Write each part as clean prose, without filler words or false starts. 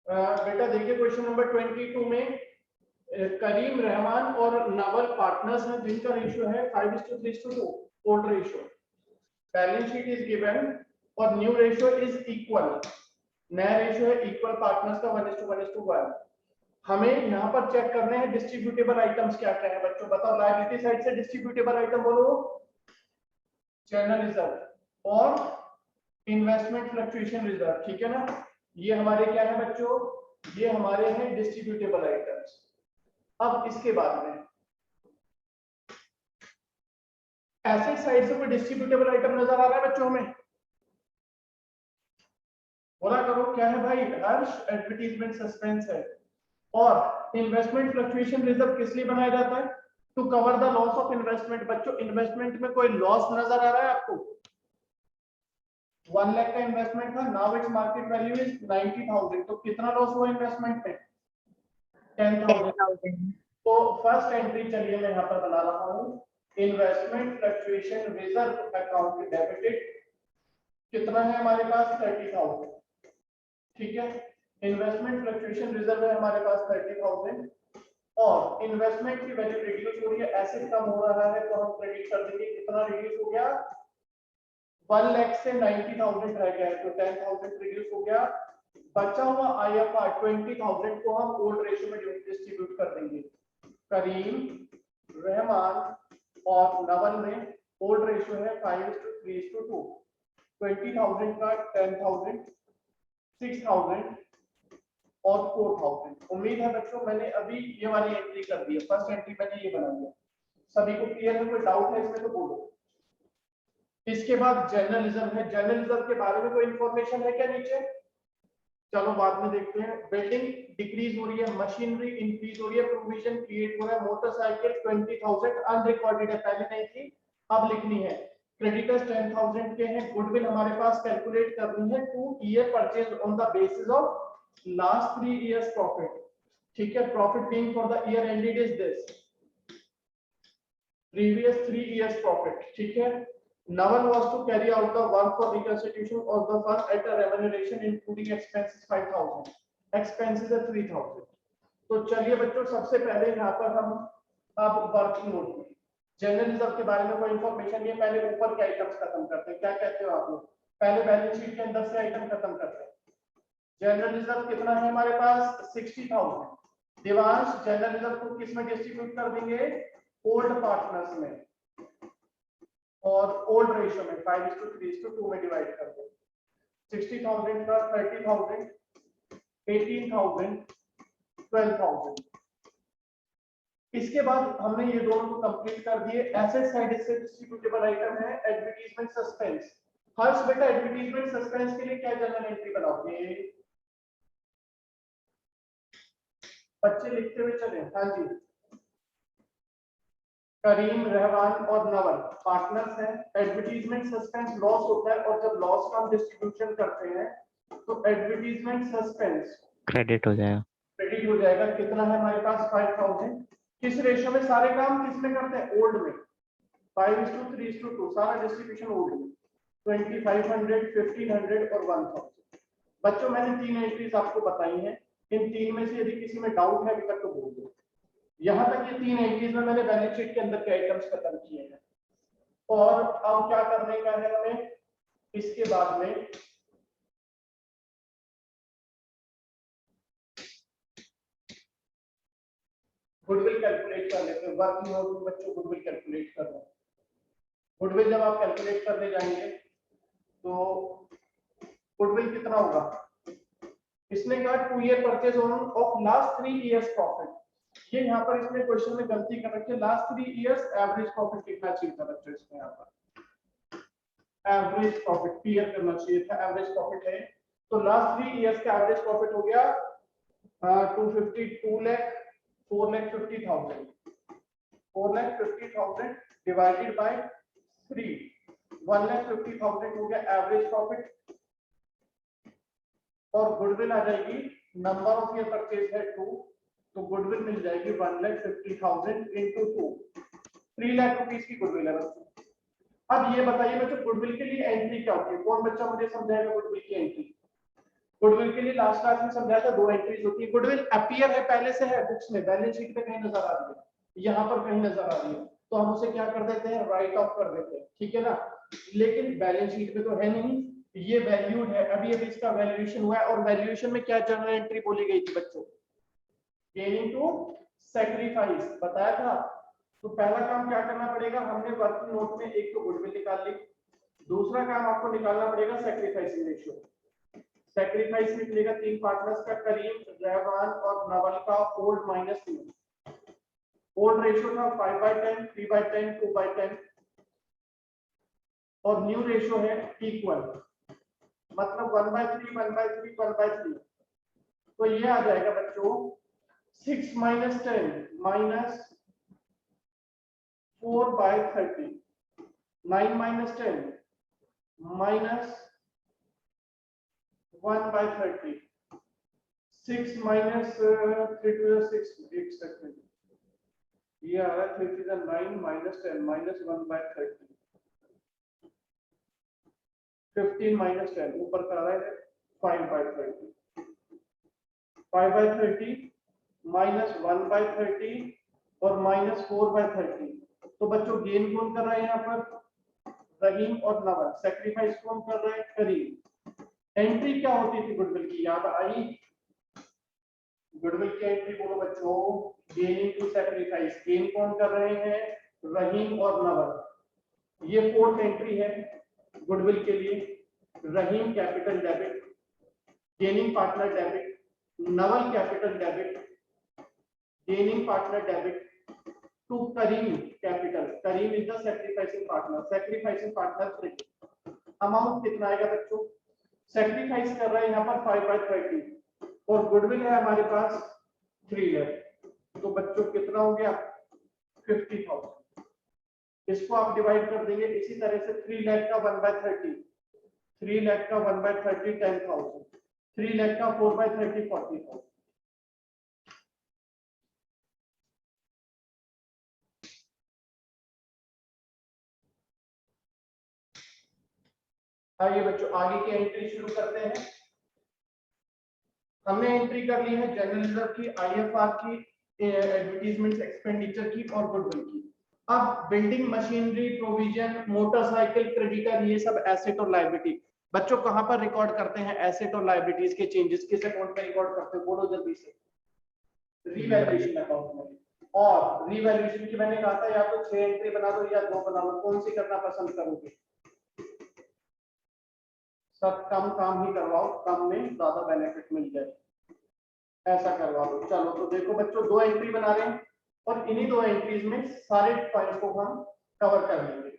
बेटा देखिए question number 22 में करीम रहमान और नवल पार्टनर्स हैं जिनका रेशियो है 5:3:2 old ratio. Balance sheet is given और न्यू रेशियो इज इक्वल। नया रेशियो है इक्वल पार्टनर्स का 1:1:1। हमें यहाँ पर चेक करने हैं डिस्ट्रीब्यूटेबल आइटम्स क्या क्या है बच्चों बताओ। लायबिलिटी साइड से डिस्ट्रीब्यूटेबल आइटम बोलो जनरल रिजर्व और इन्वेस्टमेंट फ्लक्चुएशन रिजर्व, ठीक है ना। ये हमारे क्या है बच्चों, ये हमारे हैं डिस्ट्रीब्यूटेबल आइटम्स। अब इसके बाद में एसेट साइड से कोई डिस्ट्रीब्यूटेबल आइटम नजर आ रहा है बच्चों हमें, बोला करो क्या है भाई। हर्ष एडवर्टीजमेंट सस्पेंस है। और इन्वेस्टमेंट फ्लक्चुएशन रिजर्व किस लिए बनाया जाता है, to cover the loss of investment. बच्चों इन्वेस्टमेंट में कोई लॉस नजर आ रहा है आपको, 1 लाख का इन्वेस्टमेंट था, now its market value is 90,000, तो कितना लॉस हुआ इन्वेस्टमेंट में 10,000। तो फर्स्ट एंट्री चलिए मैं यहाँ पर बना रहा हूँ, investment fluctuation reserve account debited, कितना है हमारे पास 30,000, ठीक है। इन्वेस्टमेंट फ्लक्चुएशन रिजर्व है हमारे पास 30,000 और इन्वेस्टमेंट की वैल्यू रिड्यूस हो रही है, एसेट कम हो रहा है तो हम क्रेडिट कर देंगे। कितना रिड्यूस हो गया, 1 लाख से 90,000 रह गया तो 10,000 रिड्यूस हो गया। बचा हुआ आईएफआर 20,000 को हम ओल्ड रेशियो में डिस्ट्रीब्यूट कर देंगे। करीम रहमान और नवल में ओल्ड रेशियो है 5:3:2, 20,000 का 10,000, 6,000 और 4,000। उम्मीद है बच्चों मैंने अभी ये वाली एंट्री कर दी है, फर्स्ट एंट्री मैंने ये बनाई है। सभी को क्लियर है, कोई डाउट है इसमें तो बोलो। इसके बाद जनरल रिजर्व है, जनरल रिजर्व के बारे में कोई इंफॉर्मेशन है क्या नीचे, चलो बाद में देखते हैं। बिल्डिंग डिक्रीज हो रही है, मशीनरी इंक्रीज हो रही है, प्रोविजन क्रिएट हो रहा है, मोटरसाइकिल 20,000 अनरिकॉर्डेड है, पहले नहीं थी अब लिखनी है। क्रेडिटर्स 10,000 के हैं, गुडविल हमारे पास कैलकुलेट करनी है 2 year purchase on the basis of last 3 years profit, ठीक है। Profit being for the year ended is this previous 3 years profit, ठीक है। Naval was to carry out the work for reconstitution of the fund at a remuneration including expenses 5,000, expenses है 3,000। तो चलिए बच्चों सबसे पहले यहाँ पर हम अब वर्किंग नोट में जनरल रिजर्व के बारे में कोई इंफॉर्मेशन नहीं है, पहले ऊपर के आइटम्स खत्म करते हैं। क्या कहते हो आप लोग, पहले बैलेंस शीट के अंदर से आइटम खत्म करते हैं। जनरल रिजर्व कितना है हमारे पास 60,000। दिवांश जनरल रिजर्व को किस में डिस्ट्रीब्यूट कर देंगे, ओल्ड पार्टनर्स में और ओल्ड रेशियो में 5:3:2 में डिवाइड कर दो। 60,000 का 30,000, 18,000, 12,000। इसके बाद हमने ये दोनों को कंप्लीट कर दिए। एसेट साइड से डिस्ट्रीब्यूटेबल आइटम है एडवर्टाइजमेंट सस्पेंस। हर्ष बेटा एडवर्टाइजमेंट सस्पेंस के लिए क्या जनरल एंट्री बनाओगे, बच्चे लिखते हुए चले। हाँ जी, करीम रहमान और नवल पार्टनर्स हैं। एडवर्टाइजमेंट सस्पेंस लॉस होता है और जब लॉस का हम डिस्ट्रीब्यूशन करते हैं तो एडवर्टाइजमेंट सस्पेंस क्रेडिट हो जाएगा, क्रेडिट हो जाएगा। कितना है हमारे पास 5,000। किस रेशियो में सारे काम किस में करते हैं, ओल्ड में 5:3:2, सारा डिस्ट्रीब्यूशन ओल्ड में 2,500, 1,500 और 1,000। बच्चों मैंने 3 एंट्रीज आपको बताई हैं, इन 3 में से यदि किसी में डाउट है अभी तक तो बोल दो। यहाँ तक ये 3 एंट्रीज में मैंने बैलेंस शीट के अंदर के आइटम्स खत्म किए हैं और अब क्या करने का है हमें, इसके बाद में गुडविल कैलकुलेट कर लेते हैं। वर्किंग नोट में बच्चों गुडविल कैलकुलेट कर रहे हैं। गुडविल जब आप कैलकुलेट करने जाएंगे तो गुडविल कितना होगा, इसने कहा 2 year purchase of last 3 years profit. ये यहाँ पर इसने क्वेश्चन में गलती कर रखी है, लास्ट 3 इयर्स एवरेज प्रॉफिट कितना चाहिए था बच्चों, इसमें यहाँ पर एवरेज प्रॉफिट क्लियर करना चाहिए था। एवरेज प्रॉफिट है तो लास्ट 3 इयर्स का एवरेज प्रॉफिट हो गया 252 लाख 4,50,000, 4,50,000 डिवाइडेड बाय 3, 1,50,000 हो गया एवरेज प्रॉफिट। और गुडविल आ जाएगी, नंबर ऑफ ईयर परचेज है 2 तो गुडविल मिल जाएगी 1,50,000 into 2, 3 लाख रुपीस की गुडविल है बच्चों। अब ये बताइए बच्चों गुडविल के लिए एंट्री क्या होती है, कौन बच्चा मुझे समझाएगा गुडविल की एंट्री। गुडविल के लिए लास्ट क्लास में समझाया था, 2 एंट्रीज होती है। गुडविल अपीयर है, पहले से है बुक्स में, बैलेंस शीट पे कहीं नजर आ रही है, यहाँ पर कहीं नजर आ रही है, तो हम उसे क्या कर देते हैं, राइट ऑफ कर देते हैं, ठीक है ना। लेकिन बैलेंस शीट पे तो है नहीं, ये वैल्यूड है, अभी अभी इसका वैल्यूएशन हुआ है। और वैल्यूएशन में क्या जनरल एंट्री बोली गई थी बच्चों, गेनिंग टू सैक्रिफाइस बताया था। तो पहला काम क्या करना पड़ेगा, हमने वर्किंग नोट में एक तो गुडविल निकाल ली, दूसरा काम आपको निकालना पड़ेगा सैक्रिफाइसिंग रेशियो। सैक्रिफाइस निकलेगा 3 पार्टनर्स का, करीम, रहमान और नवल का old minus new. Old ratio था 5/10, 3/10, 2/10 और न्यू रेशियो है इक्वल, मतलब 1/3, 1/3, 1/3। तो ये आ जाएगा बच्चों 6 - 10 minus 4/30, 9 - 10 minus 1/30, 6 minus 3 to the 6, एक सेकंड, ये आ रहा है 3 to the 9 minus 10 minus 1/30, 15 minus 10, ऊपर का आ रहा है 5/30, 5/30 minus 1/30 और minus 4/30। तो बच्चों गेन कौन कर रहा है यहाँ पर, रहीम और नवल। सैक्रिफाइस कौन कर रहा है, करीम। एंट्री क्या होती थी गुडविल की, याद आई, गुडविल की एंट्री बोलो बच्चों, गेनिंग टू सैक्रिफाइस। गेन कौन कर रहे हैं, रहीम और नवल। ये 4th एंट्री है गुडविल के लिए। Rahim capital debit, gaining partner debit, Naval capital debit, gaining partner debit to Karim capital. Karim is the sacrificing partner, sacrificing partner credit. Amount कितना आएगा बच्चों, सैक्रिफाइस कर रहे हैं यहाँ पर 5/30 और गुडविल है हमारे पास 3 लाख। तो बच्चों कितना हो गया, 50,000। इसको आप डिवाइड कर देंगे इसी तरह से, 3 लाख का 1/30, 3 लाख का 1/30 10,000, 3 लाख का 4/30 40,000। आइए बच्चों आगे की एंट्री शुरू करते हैं। हमने एंट्री कर ली है जनरल रिजर्व की, आईएफआर की, एडवर्टाइजमेंट एक्सपेंडिचर की और गुडविल की। अब building machinery, provision, motorcycle, creditor, ये सब एसेट और लायबिलिटी। बच्चों कहां पर रिकॉर्ड करते हैं एसेट और लायबिलिटीज के चेंजेस, किस अकाउंट में रिकॉर्ड करते हैं, बोलो जल्दी से, रीवैल्यूएशन अकाउंट में। और रीवैल्यूएशन की मैंने कहा था या तो 6 एंट्री बना दो या 2 बना लो, कौन सी करना पसंद करोगे, सब कम काम ही करवाओ, कम में ज्यादा बेनिफिट मिल जाए, ऐसा करवा दो। चलो तो देखो बच्चों 2 एंट्री बना रहे हैं और इन्हीं 2 एंट्रीज में सारे पॉइंट्स को हम कवर कर लेंगे।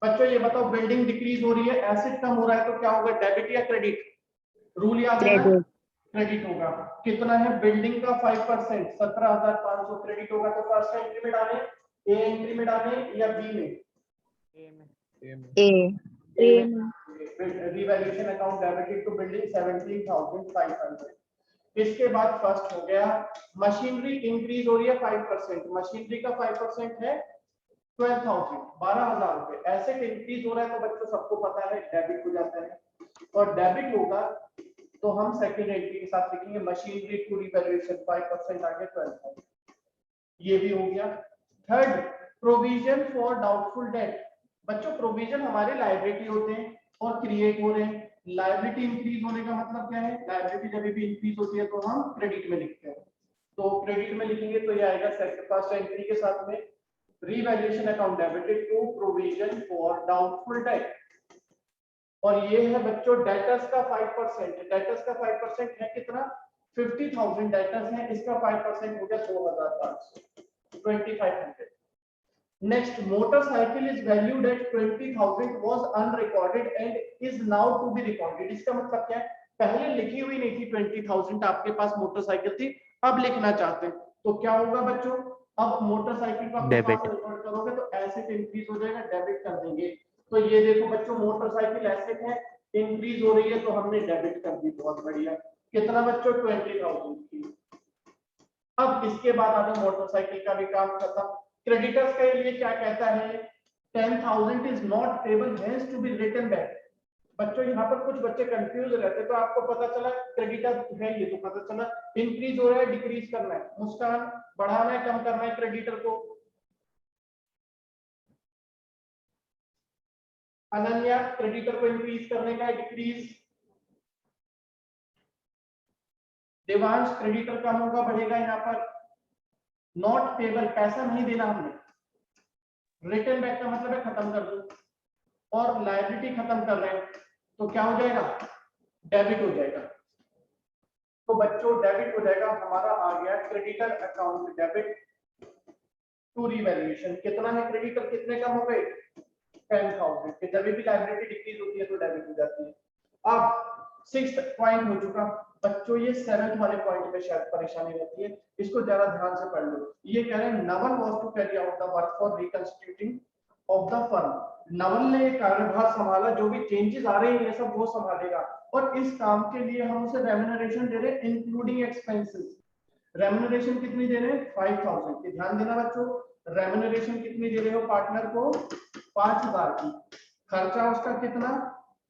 बच्चों ये बताओ, बिल्डिंग डिक्रीज हो रही है, एसेट कम हो रहा है, तो क्या होगा, डेबिट या क्रेडिट, रूल याद है ना, क्रेडिट होगा। कितना है, बिल्डिंग का 5%, 17,500 क्रेडिट होगा। तो फर्स्ट एंट्री में डालें, ए एंट्री में डालें या बी में, ए में। Revaluation account debited to building 17,500। इसके बाद फर्स्ट हो गया, मशीनरी इंक्रीज हो रही है 5%, मशीनरी का 5% है 12,000, 12,000 रुपए। एसेट इंक्रीज हो रहा है तो बच्चों सबको पता है डेबिट हो जाता है, और डेबिट होगा तो हम सेकंड एंट्री के साथ लिखेंगे मशीनरी टू रिवैल्यूएशन 5% आगे 12,000, ये भी हो गया। Third, provision for doubtful date. बच्चों प्रोविजन हमारे लायबिलिटी होते हैं और क्रिएट हो रहे हैं। लायबिलिटी इंक्रीज होने का मतलब क्या है, लायबिलिटी जब भी इंक्रीज होती है तो हम क्रेडिट में लिखते हैं, तो क्रेडिट में लिखेंगे तो ये आएगा फर्स्ट एंट्री के साथ में, revaluation account debited to provision for doubtful debt. और ये है बच्चों डेटर्स का 5%, डेटर्स का 5% है कितना, 50,000 डेटर्स हैं, इसका 5% हो गया 2,500, 2,500। Next, motorcycle is valued at 20,000 was unrecorded and is now to be recorded। इसका मतलब क्या है, पहले लिखी हुई नहीं थी 20,000, आपके पास मोटरसाइकिल थी, अब लिखना चाहते हैं तो क्या होगा बच्चों, अब मोटरसाइकिल को अपने पास रिकॉर्ड करोगे तो एसेट इंक्रीज हो जाएगा, डेबिट कर देंगे। तो ये देखो बच्चों मोटरसाइकिल एसेट है, इंक्रीज हो रही है तो हमने डेबिट कर दी, बहुत बढ़िया। कितना बच्चों, 20,000 की। अब इसके बाद आगे मोटरसाइकिल का भी काम खत्म। क्रेडिटर्स के लिए क्या कहता है, 10,000 is not payable, hence to be written back. बच्चों यहाँ पर कुछ बच्चे कंफ्यूज रहते, तो आपको पता चला क्रेडिटर है ये, तो पता चला इंक्रीज हो रहा है डिक्रीज करना है, मुस्कान बढ़ाना है कम करना है क्रेडिटर को, अनन्या क्रेडिटर को इंक्रीज करने का है डिक्रीज, देवांश क्रेडिटर कम होगा बढ़ेगा यहाँ पर, नॉट पेबल पैसा नहीं देना हमने, रिटर्न बैक का मतलब है खत्म कर दो, और लायबिलिटी खत्म कर रहे हैं तो क्या हो जाएगा, डेबिट हो जाएगा। तो बच्चों डेबिट हो जाएगा, हमारा आ गया creditor account debit to revaluation. कितना है क्रेडिटर, कितने कम हो गए, 10,000 के, जब भी लायबिलिटी डिक्रीज होती है तो डेबिट हो जाती है। अब 6th पॉइंट हो चुका बच्चों, ये 7th वाले पॉइंट पे शायद परेशानी रहती है, इसको जरा ध्यान से पढ़ लो। ये कह रहे हैं Naval was to carry out the work for reconstituting of the firm. Naval ने कार्यभार संभाला, जो भी चेंजेस आ रहे हैं ये सब वो संभालेगा, और इस काम के लिए हम उसे रेम्यूनरेशन दे रहे हैं इंक्लूडिंग एक्सपेंसेस। रेम्यूनरेशन कितनी दे रहे हैं, 5,000 की। ध्यान देना बच्चों, रेम्यूनरेशन कितनी दे रहे हो पार्टनर को, 5,000 की। खर्चा उसका कितना,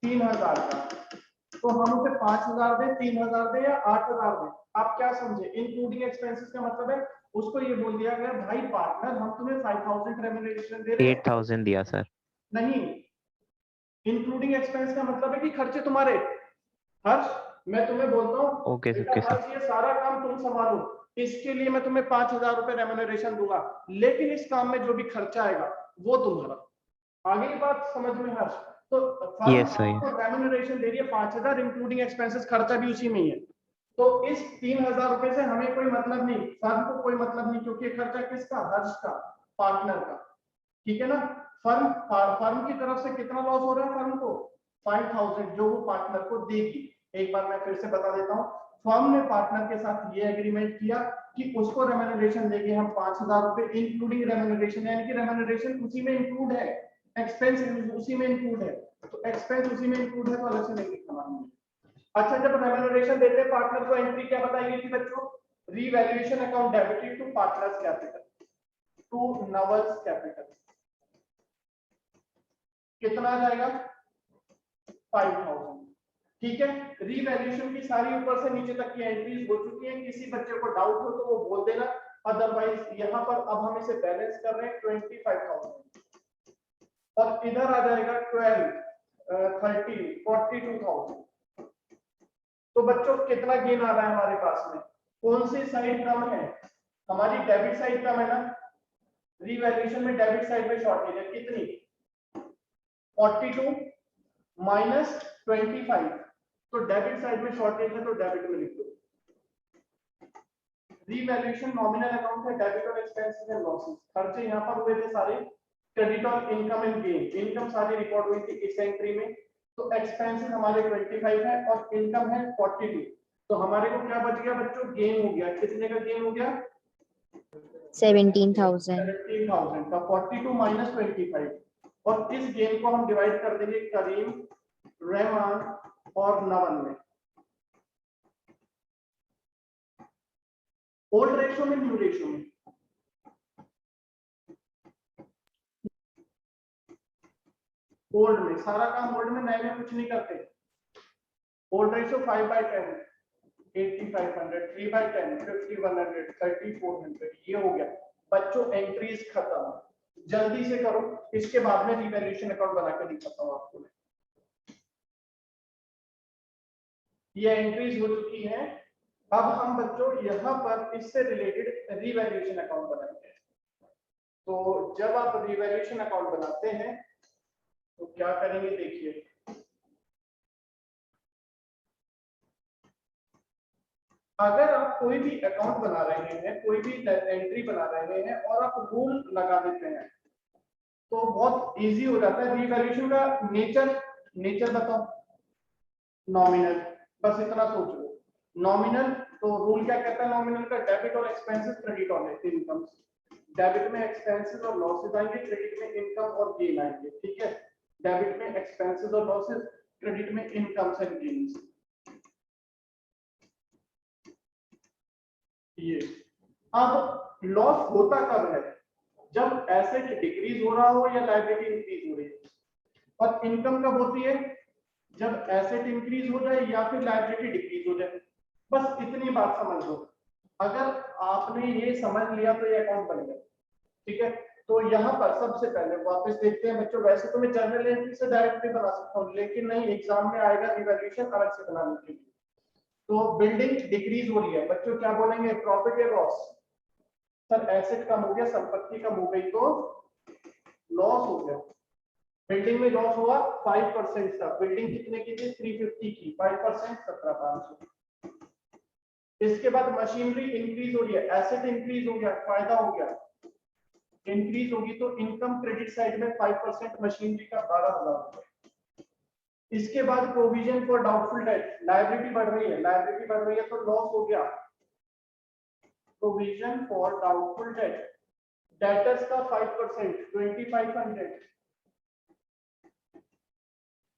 3,000 का। तो हम उसे 5,000 दे, 3,000 दे या 8,000 दे, आप क्या समझे। इंक्लूडिंग एक्सपेंसेस का मतलब है उसको ये बोल दिया गया भाई पार्टनर हम तुम्हें 5,000 रेम्यूनरेशन दे रहे हैं, 8,000 दिया सर। नहीं, इंक्लूडिंग एक्सपेंस का मतलब है कि खर्चे तुम्हारे। हर्ष मैं तुम्हें बोलता हूँ ओके बेटा सर। हर्ष ये सारा काम तुम संभालो, इसके लिए मैं तुम्हें 5,000 रुपए रेम्यूनरेशन दूंगा, लेकिन इस काम में जो भी खर्चा आएगा वो तुम्हारा। आगे की बात समझ में हर्ष। तो फर्म यस सर। आपको रेम्यूनरेशन दे रही है 5,000 इंक्लूडिंग एक्सपेंसेस, खर्चा भी उसी में ही है। तो इस 3,000 रुपए से हमें कोई मतलब नहीं, फर्म को कोई मतलब नहीं, क्योंकि खर्चा किसका, हर्ष का, पार्टनर का, ठीक है ना। फर्म की तरफ से कितना लॉस हो रहा है फर्म को, 5,000 जो वो पार्टनर को देगी। एक बार मैं फिर से बता देता हूँ, फर्म ने पार्टनर के साथ ये एग्रीमेंट किया कि उसको रेम्यूनरेशन देंगे हम 5,000 रुपए इंक्लूडिंग रेम्यूनरेशन, यानी कि रेम्यूनरेशन उसी में इंक्लूड है, एक्सपेंस उसी में इंक्लूड है, तो एक्सपेंस उसी में इंक्लूड है तो अलग से नहीं लिखना हमने। अच्छा जब रेम्यूनरेशन देते हैं पार्टनर को, एंट्री क्या बताई गई थी बच्चों, revaluation account debited to partners' capital, to Naval's capital. कितना आ जाएगा, 5,000, ठीक है। रीवैल्यूएशन की सारी ऊपर से नीचे तक की एंट्रीज हो चुकी हैं, किसी बच्चे को डाउट हो तो वो बोल देना, अदरवाइज यहाँ पर अब हम इसे बैलेंस कर रहे हैं 25,000, और इधर आ जाएगा 12, 30, 42,000। तो बच्चों कितना गेन आ रहा है हमारे पास में, कौन सी साइड कम है, हमारी डेबिट साइड कम है ना, रीवैल्यूएशन में डेबिट साइड में शॉर्टेज है कितनी, 42 माइनस 25, तो डेबिट साइड में शॉर्टेज है तो डेबिट में लिख दो। रीवैल्यूएशन नॉमिनल अकाउंट है, डेबिट और एक्सपेंसेस एंड लॉसेस, खर्चे यहाँ पर हुए थे सारे, क्रेडिट और इनकम एंड गेन, इनकम सारी रिकॉर्ड हुई थी इस एंट्री में, तो एक्सपेंसेस हमारे 25 है और इनकम है 42, तो हमारे को क्या बच गया बच्चों, गेन हो गया, कितने का गेन हो गया, 17,000 का, 42 माइनस 25, और इस गेन को हम डिवाइड कर देंगे करीम, रहमान और नवन में, ओल्ड रेशियो में न्यू रेशियो में, ओल्ड में, सारा काम ओल्ड में, नए में कुछ नहीं करते। ओल्ड रेशियो 5/10, 8,500, 3/10, 5,100, 3,400, ये हो गया बच्चों, एंट्रीज खत्म। जल्दी से करो, इसके बाद में रिवैल्यूएशन अकाउंट बना के दिखाता हूं आपको। ये एंट्रीज हो चुकी हैं, अब हम बच्चों यहाँ पर इससे रिलेटेड रिवैल्यूएशन अकाउंट बनाएंगे। तो जब आप रिवैल्यूएशन अकाउंट बनाते हैं तो क्या करेंगे देखिए, अगर आप कोई भी अकाउंट बना रहे हैं, कोई भी एंट्री बना रहे हैं और आप रूल लगा देते हैं तो बहुत इजी हो जाता है। रिवैल्यूएशन का नेचर बताओ, नॉमिनल, बस इतना सोच लो, नॉमिनल, तो रूल क्या कहता है नॉमिनल का, डेबिट और एक्सपेंसेस, क्रेडिट और इनकम, डेबिट में एक्सपेंसेस और लॉसेस आएंगे, क्रेडिट में इनकम और गेन आएंगे, ठीक है। डेबिट में एक्सपेंसेस और लॉसेस, क्रेडिट में इनकम्स एंड गेन्स। ये अब लॉस होता कब है, जब एसेट डिक्रीज हो रहा हो या लायबिलिटी इंक्रीज हो रही है, और इनकम कब होती है, जब एसेट इंक्रीज हो जाए या फिर लायबिलिटी डिक्रीज हो जाए, बस इतनी बात समझ लो। अगर आपने ये समझ लिया तो ये अकाउंट बन गया, ठीक है। तो यहाँ पर सबसे पहले वापस देखते हैं बच्चों, वैसे तो मैं जर्नल एंट्री से डायरेक्टली बना सकता हूँ, लेकिन नहीं, एग्जाम में आएगा रिवैल्यूएशन अलग से बनाने के लिए। तो बिल्डिंग डिक्रीज हो रही है बच्चों, क्या बोलेंगे, प्रॉफिट या लॉस? सर एसेट कम हो गया, संपत्ति कम हो गई तो लॉस हो गया। बिल्डिंग में लॉस हुआ 5% का, बिल्डिंग कितने की थी, 350 की, 5% 17,500। इसके बाद मशीनरी इंक्रीज हो रही है, एसेट इंक्रीज हो गया, फायदा हो गया, इंक्रीज होगी तो इनकम क्रेडिट साइड में 5% मशीनरी का 12,000। इसके बाद provision for doubtful debt, liability बढ़ रही है, लायबिलिटी बढ़ रही है तो लॉस हो गया, provision for doubtful date, debtors का 5%, 2500।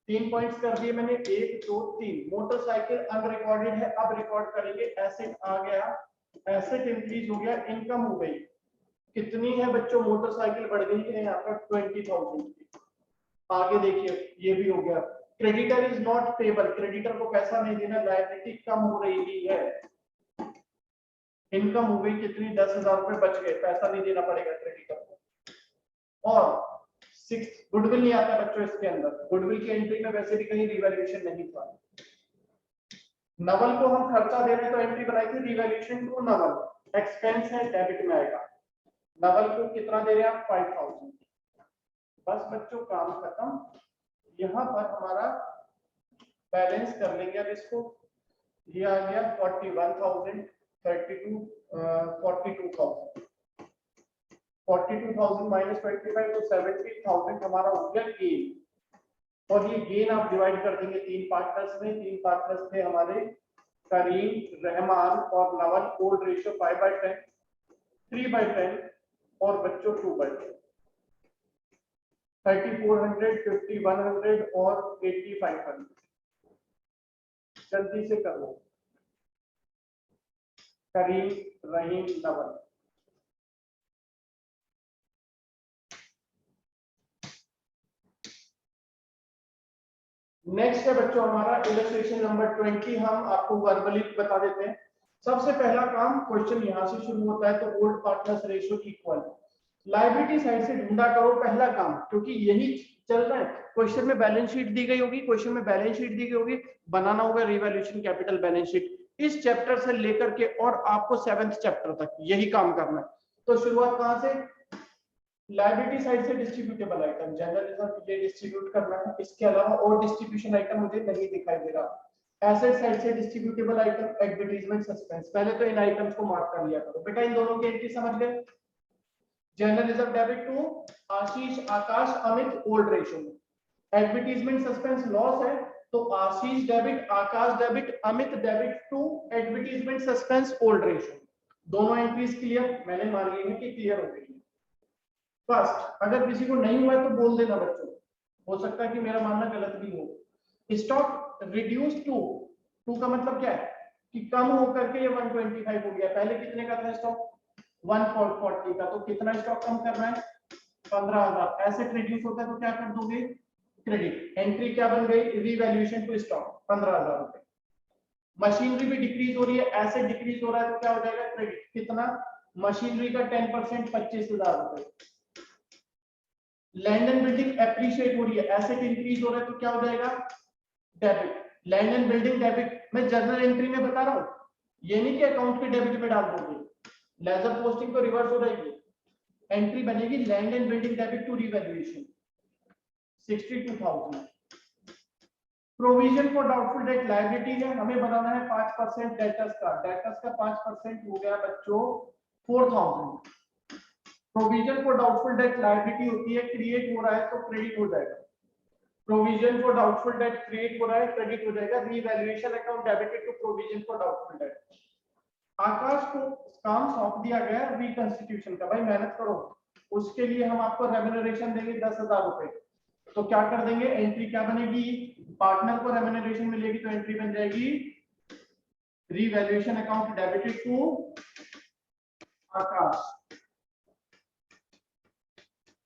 3 पॉइंट्स कर दिए मैंने, 1 2 3। मोटरसाइकिल अनरिकॉर्डेड है, अब रिकॉर्ड करेंगे, एसेट आ गया, एसेट इंक्रीज हो गया, इनकम हो गई, कितनी है बच्चों, मोटरसाइकिल बढ़ गई है यहाँ पर 20,000 की। आगे देखिए ये भी हो गया, creditor is not payable, creditor को पैसा नहीं देना, लायबिलिटी कम हो रही है, इनकम हो गई कितनी, 10,000 रुपए बच गए, पैसा नहीं देना पड़ेगा क्रेडिटर को। और 6 गुडविल नहीं आता बच्चों इसके अंदर, गुडविल की एंट्री में वैसे भी कहीं रिवैल्यूएशन नहीं था। नवल को हम खर्चा दे रहे हैं तो एंट्री बनाई थी रिवैल्यूएशन टू नवल, एक्सपेंस है, डेबिट में आएगा। नवल को कितना दे रहे हैं, 5,000। बस बच्चों काम खत्म। यहाँ पर हमारा बैलेंस कर लेंगे अब इसको, ये आ गया 41,000, 32 42,000, 42,000 माइनस 25 तो 70,000 हमारा हो गया गेन। और ये गेन आप डिवाइड कर देंगे 3 पार्टनर्स में, 3 पार्टनर्स थे हमारे करीम, रहमान और नवल। ओल्ड रेशियो 5/10, 3/10 और बच्चों 2/10, 3400, 5100 और 8500। जल्दी से कर लो, करीम, रहीम, नवल। नेक्स्ट है बच्चों हमारा इलस्ट्रेशन नंबर 20, हम आपको वर्बली बता देते हैं। सबसे पहला काम, क्वेश्चन यहां से शुरू होता है, तो old partners ratio equal, liability side से ढूंढा करो पहला काम, क्योंकि यही चल रहा है। क्वेश्चन में बैलेंस शीट दी गई होगी, क्वेश्चन में बैलेंस शीट दी गई होगी, बनाना होगा रिवैल्यूएशन कैपिटल बैलेंस शीट, इस चैप्टर से लेकर के और आपको 7th चैप्टर तक यही काम करना है। तो शुरुआत कहां से, लायबिलिटी साइड से डिस्ट्रीब्यूटेबल आइटम, जनरल रिजर्व ये डिस्ट्रीब्यूट करना है, इसके अलावा और डिस्ट्रीब्यूशन आइटम मुझे नहीं दिखाई दे रहा। एसेट साइड से डिस्ट्रीब्यूटेबल आइटम, एडवर्टाइजमेंट, सस्पेंस, पहले तो इन आइटम्स को मार्क कर लिया करो बेटा, इन दोनों की एंट्री समझ गए। General reserve debit to Ashish, Akash, Amit, old ratio में। एडवर्टाइजमेंट सस्पेंस लॉस है तो Ashish debit, Akash debit, Amit debit to advertisement suspense old ratio. दोनों एंट्रीज क्लियर, मैंने मान ली है कि क्लियर हो गई है। फर्स्ट, अगर किसी को नहीं हुआ है तो बोल देना बच्चों, हो सकता है कि मेरा मानना गलत भी हो। स्टॉक रिड्यूस टू, टू का मतलब क्या है कि कम होकर के ये 125 हो गया, पहले कितने का था स्टॉक, 140 का, तो कितना स्टॉक कम करना है, 15,000। एसेट रिड्यूस होता है तो क्या कर दोगे, क्रेडिट, एंट्री क्या बन गई, रिवैल्यूएशन टू स्टॉक 15,000 रुपए। मशीनरी भी डिक्रीज हो रही है, एसेट डिक्रीज हो रहा है तो क्या हो जाएगा, क्रेडिट, कितना, मशीनरी का 10%, 25,000 रुपए। लैंड एंड बिल्डिंग एप्रिशिएट हो रही है, एसेट इंक्रीज हो रहा है तो क्या हो जाएगा, debit, land and building debit. मैं जर्नल एंट्री में बता रहा हूं, ये नहीं कि अकाउंट के डेबिट में डाल दोगे, लेजर पोस्टिंग तो रिवर्स हो जाएगी, एंट्री बनेगी land and building debit to revaluation 62,000। Provision for doubtful debt liability है, हमें बनाना है 5% डेटर्स का, डेटर्स का 5% हो गया बच्चों 4,000। Provision for doubtful debt liability होती है, क्रिएट हो रहा है तो क्रेडिट हो जाएगा, provision for doubtful debt create हो रहा है, क्रेडिट हो जाएगा, revaluation account debited to provision for doubtful debt. Akash को काम सौंप दिया गया रिकंस्टिट्यूशन का, भाई मेहनत करो, उसके लिए हम आपको रेम्यूनरेशन देंगे 10,000 रुपए, तो क्या कर देंगे, एंट्री क्या बनेगी, पार्टनर को रेम्यूनरेशन मिलेगी तो एंट्री बन जाएगी रीवैल्यूएशन अकाउंट डेबिटेड टू आकाश।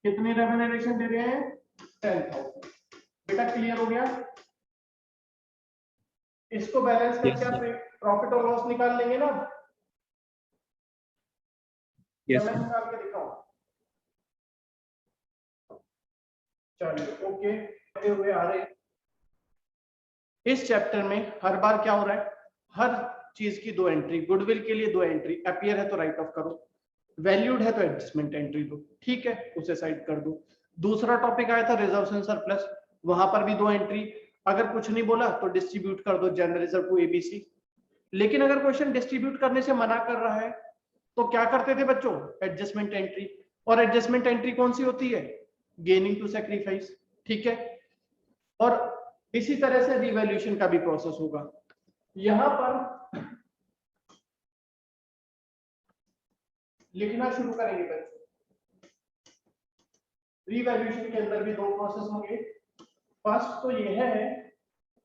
कितनी रेम्यूनरेशन दे रहे हैं, 10,000। बेटा क्लियर हो गया, इसको बैलेंस करके आप प्रॉफिट और लॉस निकाल लेंगे ना। यस मैं निकाल के दिखाऊं? चलिए ओके, हुए आ रहे। इस चैप्टर में हर बार क्या हो रहा है, हर चीज की 2 एंट्री, गुडविल के लिए 2 एंट्री, अपीयर है तो राइट ऑफ करो, वैल्यूड है तो एडजस्टमेंट एंट्री दो, ठीक है, उसे साइड कर दो। दूसरा टॉपिक आया था रिजर्व एंड सरप्लस, वहां पर भी 2 एंट्री, अगर कुछ नहीं बोला तो डिस्ट्रीब्यूट कर दो जनरल रिजर्व टू एबीसी। लेकिन अगर क्वेश्चन डिस्ट्रीब्यूट करने से मना कर रहा है तो क्या करते थे बच्चों, एडजस्टमेंट एंट्री। और एडजस्टमेंट एंट्री कौन सी होती है, गेनिंग टू सैक्रिफाइस, ठीक है। और इसी तरह से रिवैल्यूएशन का भी प्रोसेस होगा। यहां पर लिखना शुरू करेंगे बच्चों, रिवैल्यूएशन के अंदर भी 2 प्रोसेस होंगे। फर्स्ट तो यह है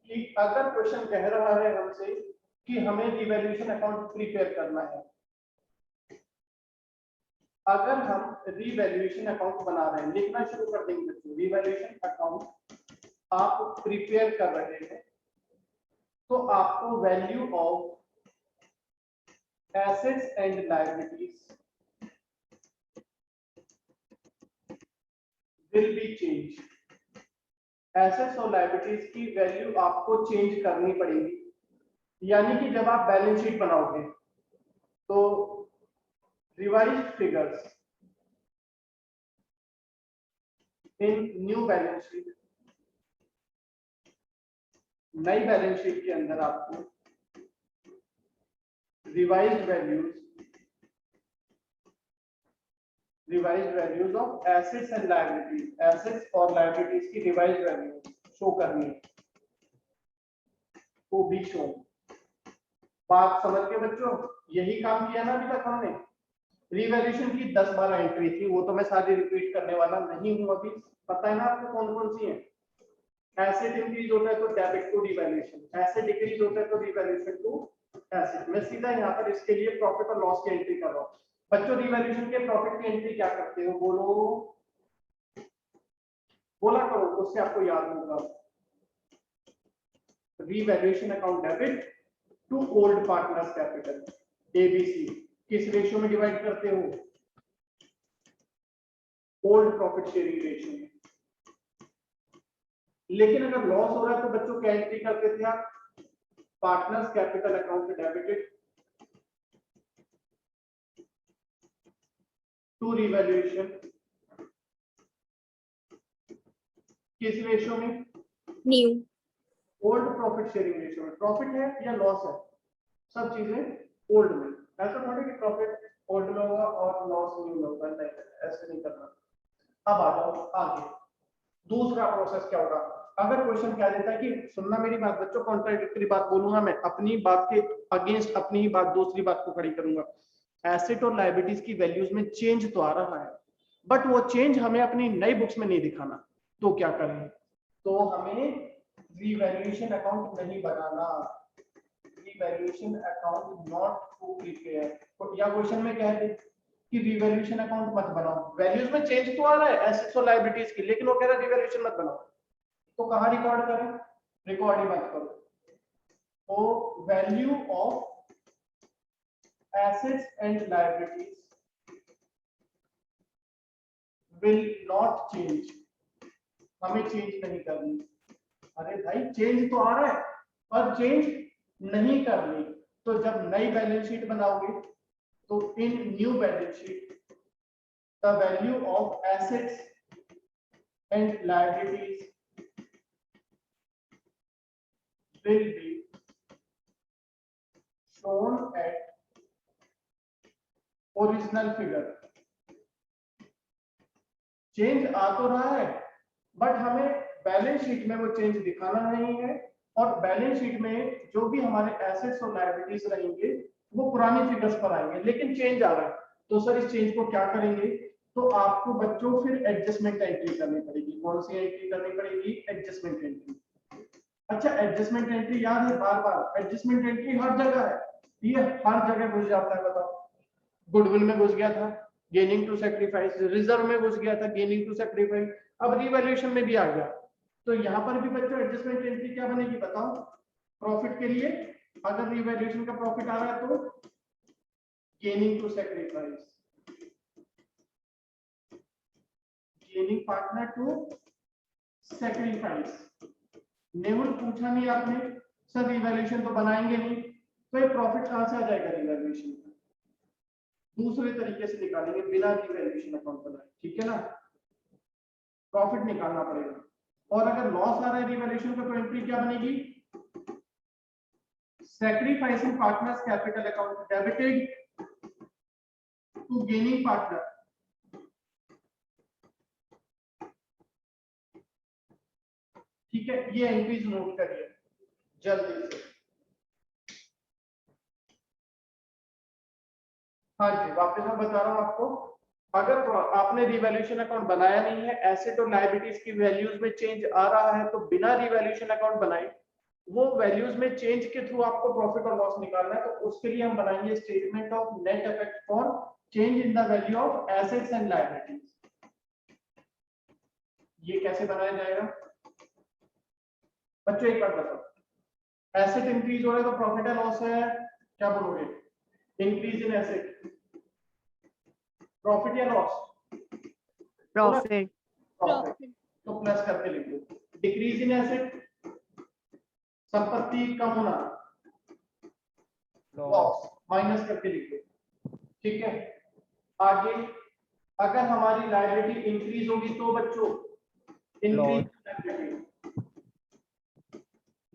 कि अगर क्वेश्चन कह रहा है हमसे कि हमें रिवैल्यूएशन अकाउंट प्रिपेयर करना है, अगर हम रिवैल्यूएशन अकाउंट बना रहे हैं, लिखना शुरू कर देंगे बच्चों, रिवैल्यूएशन अकाउंट आप प्रिपेयर कर रहे हैं, तो आपको value of assets and liabilities will be change. Assets और लायबिलिटीज की वैल्यू आपको चेंज करनी पड़ेगी। यानी कि जब आप बैलेंस शीट बनाओगे तो revised figures in new balance sheet, नई बैलेंस शीट के अंदर आपको revised values of assets and liabilities, assets और लायबिलिटीज की रिवाइज्ड वैल्यू शो करनी है, वो भी शो। बात समझ के बच्चों, यही काम किया ना अभी तक हमने। रिवैल्यूएशन की 10-12 एंट्री थी, वो तो मैं सारी रिपीट करने वाला नहीं हूं अभी, पता है ना आपको कौन कौन सी है। एसेट इंक्रीज होता है तो debit to revaluation, asset decrease होता है तो रिवैल्यूएशन टू एसेट। मैं सीधा यहाँ पर इसके लिए प्रॉफिट और लॉस की एंट्री कर रहा हूँ। बच्चों रिवैल्यूएशन के प्रॉफिट की एंट्री क्या करते हो, बोला करो, उससे आपको याद होगा। Revaluation account debit to old partners capital, ABC, किस रेशियो में डिवाइड करते हो, ओल्ड प्रॉफिट शेयरिंग रेशियो में। लेकिन अगर लॉस हो रहा है तो बच्चों क्या एंट्री करते थे आप, partners capital account debited to revaluation, किस रेशियो में, new old profit sharing ratio में। प्रॉफिट है या लॉस है, सब चीजें ओल्ड में, ऐसा थोड़ी कि प्रॉफिट ओल्ड में होगा और लॉस न्यू में होगा, नहीं, ऐसे नहीं करना। अब आ जाओ आगे, दूसरा प्रोसेस क्या होगा। अगर क्वेश्चन क्या देता है कि सुनना मेरी बात बच्चों, कॉन्ट्राडिक्टरी बात बोलूंगा मैं, अपनी बात के अगेंस्ट अपनी ही बात, दूसरी बात को खड़ी करूंगा। एसेट और लायबिलिटीज की वैल्यूज में चेंज तो आ रहा है, बट वो चेंज हमें अपनी नई बुक्स में नहीं दिखाना, तो क्या करें, तो हमें रिवैल्यूएशन अकाउंट नहीं बनाना, revaluation account not to prepare. या क्वेश्चन में कह दे कि रिवैल्यूएशन अकाउंट मत बनाओ, वैल्यूज में चेंज तो आ रहा है एसेट्स और लायबिलिटीज की, लेकिन वो कह रहा है रिवैल्यूएशन मत बनाओ, तो कहां रिकॉर्ड करें, रिकॉर्ड ही मत करो। तो value of assets and liabilities will not change, हमें चेंज नहीं करनी। अरे भाई चेंज तो आ रहा है पर चेंज नहीं करनी, तो जब नई बैलेंस शीट बनाओगे तो in new balance sheet the value of assets and liabilities will be shown at original figure। Change आ तो रहा है बट हमें बैलेंस शीट में वो चेंज दिखाना नहीं है, और बैलेंस शीट में जो भी हमारे एसेट्स और लायबिलिटीज रहेंगे वो पुरानी फिगर्स पर आएंगे, लेकिन चेंज आ रहा है। तो सर इस चेंज को क्या करेंगे, तो आपको बच्चों फिर एडजस्टमेंट एंट्री करनी पड़ेगी। कौन सी एंट्री करनी पड़ेगी, एडजस्टमेंट एंट्री। अच्छा एडजस्टमेंट एंट्री याद है, बार बार एडजस्टमेंट एंट्री हर जगह है, ये हर जगह घुस जाता है। बताओ, गुडविल में घुस गया था, गेनिंग टू सैक्रिफाइस, रिजर्व में घुस गया था, गेनिंग टू सैक्रिफाइस, अब रिवैल्यूएशन में भी आ गया। तो यहाँ पर भी बच्चों एडजस्टमेंट एंट्री क्या बनेगी बताओ, प्रॉफिट के लिए अगर रिवैल्यूएशन का प्रॉफिट आ रहा है तो gaining to sacrifice, gaining partner to sacrifice. Nehul पूछा नहीं आपने सर रिवैल्यूएशन तो बनाएंगे नहीं, तो ये प्रॉफिट कहां से आ जाएगा रिवैल्यूएशन का? दूसरे तरीके से निकालेंगे बिना रिवैल्यूएशन अकाउंट बनाए, ठीक है ना, प्रॉफिट निकालना पड़ेगा। और अगर लॉस आ रहा है रिवैल्यूएशन का तो एंट्री क्या बनेगी? Sacrificing partners capital account debited to gaining partner, ठीक है, ये एंट्रीज नोट करिए जल्दी से। हाँ जी, वापस मैं बता रहा हूँ आपको, अगर आपने रिवैल्यूएशन अकाउंट बनाया नहीं है, एसेट और लायबिलिटीज की वैल्यूज में चेंज आ रहा है, तो बिना रिवैल्यूएशन अकाउंट बनाए वो वैल्यूज में चेंज के थ्रू आपको प्रॉफिट और लॉस निकालना है, तो उसके लिए हम बनाएंगे statement of net effect for change in the value of assets and liabilities. ये कैसे बनाया जाएगा बच्चों, एक बार बताओ, एसेट इंक्रीज हो रहा है तो प्रॉफिट है लॉस है, क्या बोलोगे? इंक्रीज इन एसेट प्रॉफिट या लॉस? प्रॉफिट। प्रॉफिट, तो प्लस करके लिख दो। डिक्रीज इन एसेट संपत्ति कम होना, लॉस, माइनस करके लिख दो, ठीक है। आगे अगर हमारी लायबिलिटी इंक्रीज होगी तो बच्चों इंक्रीज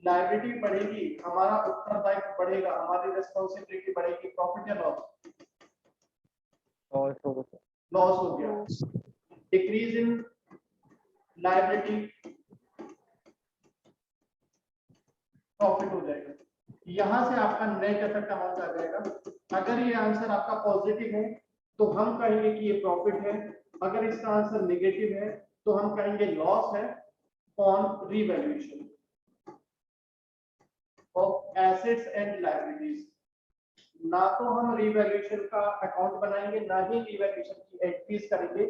लायबिलिटी बढ़ेगी, हमारा उत्तरदायित्व बढ़ेगा, हमारी रिस्पांसिबिलिटी बढ़ेगी, प्रॉफिट या लॉस? लॉस हो गया। डिक्रीज इन लायबिलिटी प्रॉफिट हो जाएगा। यहां से आपका नेट इफेक्ट अमाउंट आ जाएगा। अगर ये आंसर आपका पॉजिटिव है तो हम कहेंगे कि ये प्रॉफिट है, अगर इसका आंसर नेगेटिव है तो हम कहेंगे लॉस है on revaluation of assets and liabilities. ना तो हम रिवैल्यूएशन का अकाउंट बनाएंगे, ना ही रिवैल्यूएशन की एंट्रीज करेंगे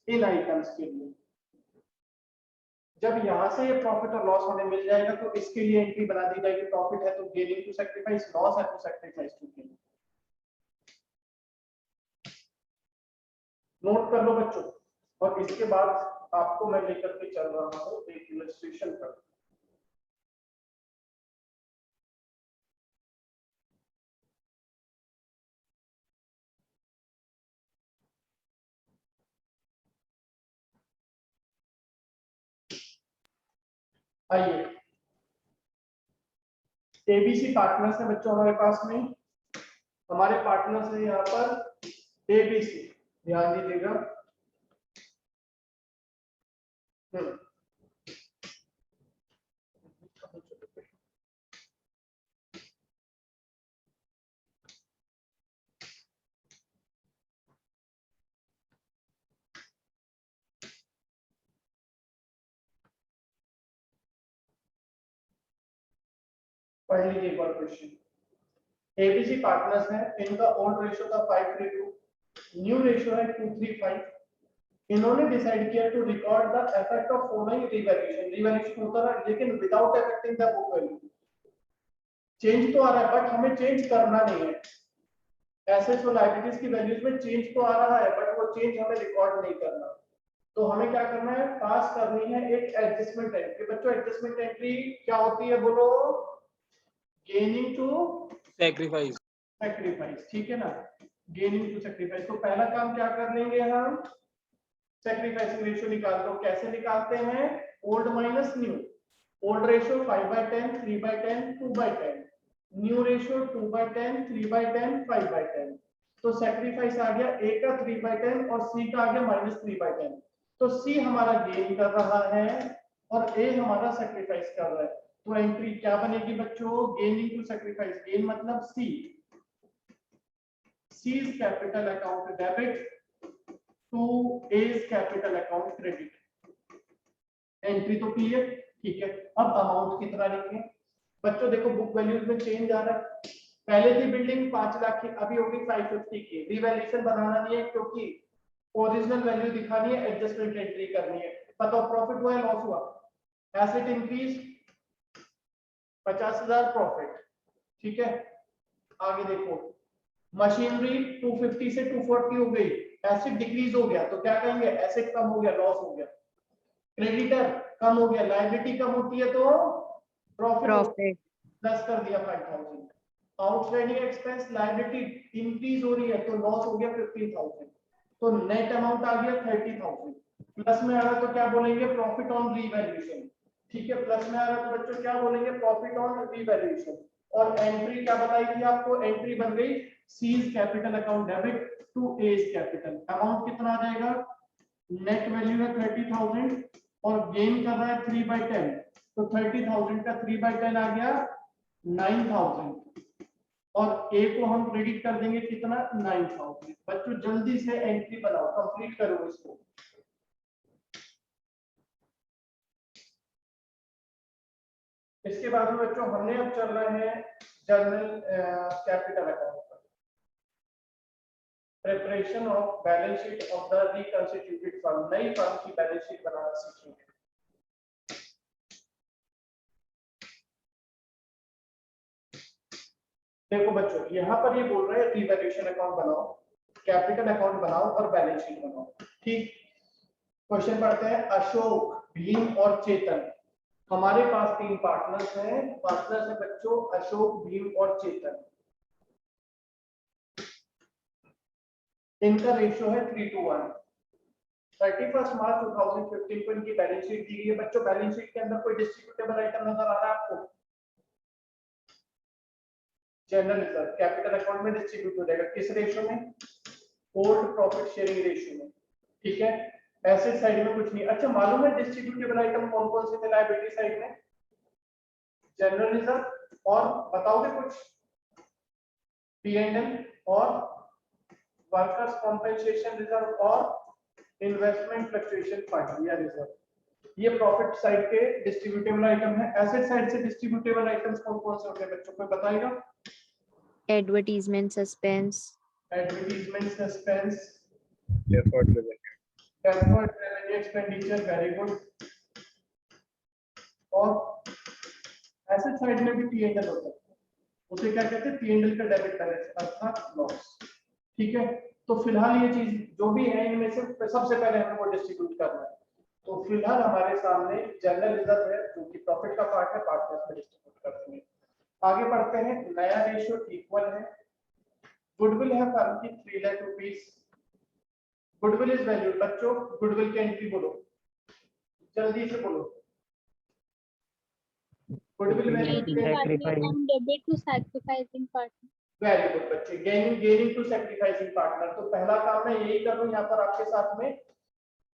इन आइटम्स के लिए। जब यहां से ये प्रॉफिट और लॉस हमें मिल जाएगा तो इसके लिए एंट्री बना दी जाएगी, प्रॉफिट है तो गेनिंग टू सैक्रिफाइस, लॉस है तो सैक्रिफाइस टू गेन। नोट कर लो बच्चों, और इसके बाद आपको मैं लेकर के चल रहा हूं एक इलस्ट्रेशन पर। आइए, एबीसी पार्टनर्स है बच्चों हमारे पास में, हमारे पार्टनर्स है यहाँ पर एबीसी, ध्यान दीजिएगा। पढ़ लीजिए एक बार क्वेश्चन। एबीसी पार्टनर्स है, इनका ओल्ड रेशियो था 5:2, न्यू रेशियो है 2:3:5। इन्होंने डिसाइड किया to record the effect of following revaluation, revaluation होता है लेकिन without affecting the book value. Change तो आ रहा है बट हमें चेंज करना नहीं है, एसेट्स और लायबिलिटीज की वैल्यूज में चेंज तो आ रहा है बट वो चेंज हमें रिकॉर्ड नहीं करना। तो हमें क्या करना है, पास करनी है एक एडजस्टमेंट एंट्री। बच्चों एडजस्टमेंट एंट्री क्या होती है बोलो? गेनिंग टू सैक्रिफाइस, सैक्रिफाइस, ठीक है ना, गेनिंग टू सैक्रिफाइस। तो पहला काम क्या कर लेंगे हम, सैक्रिफाइसिंग रेशियो निकाल दो। कैसे निकालते हैं? Old minus new. Old ratio 5/10, 3/10, 2/10, new ratio 2/10, 3/10, 5/10। तो सैक्रिफाइस आ गया ए का 3/10 और सी का आ गया -3/10। तो सी हमारा गेन कर रहा है और ए हमारा सैक्रिफाइस कर रहा है। तो एंट्री क्या बनेगी बच्चों? गेनिंग टू सैक्रिफाइस, गेन मतलब C, C's capital account debit to A's capital account credit. Entry तो क्लियर, ठीक है। अब अमाउंट कितना लिखें बच्चों? देखो बुक वैल्यूज में चेंज आ रहा है, पहले थी बिल्डिंग 5 लाख की, अभी होगी 550 की। रिवैल्यूएशन बनाना नहीं है क्योंकि ओरिजिनल वैल्यू दिखानी है, एडजस्टमेंट एंट्री करनी है। बताओ प्रॉफिट हुआ है लॉस हुआ? एसेट इंक्रीज, 50,000 प्रॉफिट, ठीक है। आगे देखो, मशीनरी 250 से 240 हो गई, एसेट डिक्रीज हो गया तो क्या कहेंगे, एसेट कम हो गया, लॉस हो गया। क्रेडिटर कम हो गया, लायबिलिटी कम होती है तो प्रॉफिट प्लस कर दिया 5,000। आउटस्टैंडिंग एक्सपेंस लायबिलिटी इंक्रीज हो रही है तो लॉस हो गया 15,000, तो नेट अमाउंट आ गया 30,000। प्लस में आ रहा तो क्या बोलेंगे, प्रॉफिट ऑन रीवैल्यूएशन, ठीक है। प्लस में आ रहा तो बच्चों क्या बोलेंगे, प्रॉफिट ऑन रीवैल्यूएशन। और एंट्री क्या बताई थी आपको, एंट्री बन गई C's capital account debit to A's capital. Amount कितना आ जाएगा, नेट वैल्यू है 30,000 और गेन कर रहा है 3/10, तो 30,000 का 3/10 आ गया 9,000 और ए को हम क्रेडिट कर देंगे कितना, 9,000। बच्चों जल्दी से एंट्री बनाओ, कंप्लीट करो इसको। इसके बाद में बच्चों हमने अब चल रहे हैं जर्नल कैपिटल अकाउंट पर। Preparation of balance sheet of the reconstituted firm, नई फर्म की बैलेंस शीट बनाना सीखेंगे। देखो बच्चों, यहाँ पर ये बोल रहे हैं रिवैल्यूएशन अकाउंट बनाओ, कैपिटल अकाउंट बनाओ और बैलेंस शीट बनाओ, ठीक। क्वेश्चन पढ़ते हैं, अशोक, भीम और चेतन, हमारे पास 3 पार्टनर्स हैं। पार्टनर्स है बच्चों अशोक, भीम और चेतन। इनका रेशियो है 3:1। 31 मार्च 2015 को इनकी बैलेंस शीट दी गई है। बच्चों बैलेंस शीट के अंदर कोई डिस्ट्रीब्यूटेबल आइटम नजर आ रहा है आपको, जनरल रिजर्व कैपिटल अकाउंट में डिस्ट्रीब्यूट हो जाएगा, किस रेशियो में, ओल्ड प्रॉफिट शेयरिंग रेशियो में, ठीक है। एसेट साइड में कुछ नहीं। अच्छा मालूम है डिस्ट्रीब्यूटेबल आइटम कौन कौन से थे लायबिलिटी साइड में, जनरल रिजर्व और बताओगे कुछ, P&L और वर्कर्स कॉम्पेंसेशन रिजर्व और इन्वेस्टमेंट फ्लक्चुएशन फंड या रिजर्व, ये प्रॉफिट साइड के डिस्ट्रीब्यूटेबल आइटम है। एसेट साइड से डिस्ट्रीब्यूटेबल आइटम्स कौन कौन से होते हैं बच्चों को बताएगा, advertisement suspense, advertisement suspense, effort revenue expenditure, very good. और एसेट साइड में भी P&L होता है, उसे क्या कहते हैं, P&L का डेबिट बैलेंस अर्थात लॉस, ठीक है। तो फिलहाल ये चीज जो भी है इनमें से सबसे पहले हमें वो डिस्ट्रीब्यूट करना है। तो फिलहाल हमारे सामने जनरल रिजर्व है जो कि प्रॉफिट का पार्ट है, पार्टनर्स में डिस्ट्रीब्यूट कर देंगे। आगे बढ़ते हैं, नया रेशियो इक्वल है। गुडविल है फर्म की 3 lakh rupees. Goodwill is value, बच्चों गुडविल की एंट्री बोलो, जल्दी से बोलो। Goodwill value debit to sacrificing partner. Very good बच्चे, गेनिंग टू सैक्रिफाइसिंग पार्टनर। तो पहला काम मैं यही कर लूं यहाँ पर आपके साथ में